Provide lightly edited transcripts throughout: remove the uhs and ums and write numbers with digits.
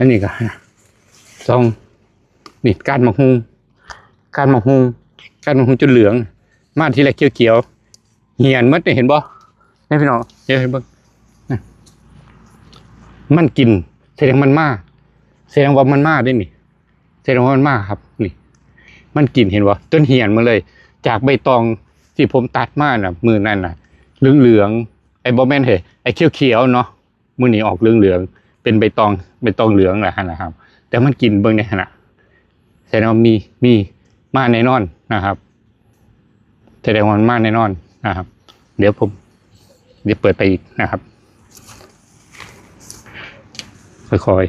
อันนี้ก็ซองนี่ก้านมะฮุงก้านมะฮุงก้านมะฮุงจนเหลืองมาทีละเขียวๆเหี่ยนมัดเห็นบ่นี่พี่น้องเห็นบ่มันกินแสดงมันมากแสดงว่ามันมากได้นี่แสดงว่ามันมากครับนี่มันกินเห็นบ่จนเหี่ยนมาเลยจากใบตองที่ผมตัดมาน่ะมือนั่นน่ะเหลืองไอ้บ่แม่นเหรอไอ้เขียวๆเนาะมือนี้ออกเหลืองเป็นใบตองเหลืองแหละนะครับแต่มันกินเบิ่งในขณะแสดงว่ามีมาแน่นอนนะครับแสดงว่ามันมาแน่นอนนะครับเดี๋ยวเปิดไปอีกนะครับค่อย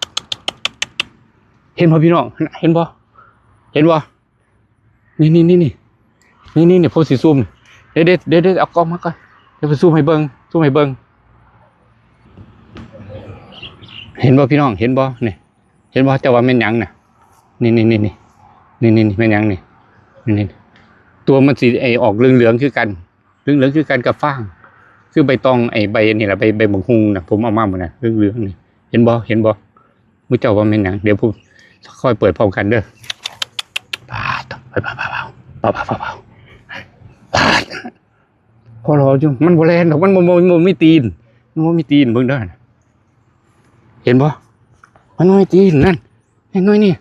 ๆเห็นบ่พี่น้องเห็นบ่นี่โพสิซูมเดี๋ยวเอากล้องมาก่อนเดี๋ยวไปซูมให้เบิ่งเห็นบ่พี่น้องเห็นบ่เนี่ยเห็นบ่แต่ว่าแม่นหยังน่ะนี่แม่นหยังนี่ตัวมันสีออกเหลืองคือกันคือกันกับฟางคือใบตองใบนี่แหละใบบังฮุงน่ะผมเอามาหมดน่ะเหลืองนี่เห็นบ่มื้อเจ้าว่าแม่นหยังเดี๋ยวผมค่อยเปิดพร้อมกันเด้อปาดไปเบาพอรออยู่มันบ่แลนดอกมันบ่มีตีนเบิ่งเด้อเห็นบ่มันไม่ตีนนั่นเห็นน้อยนี่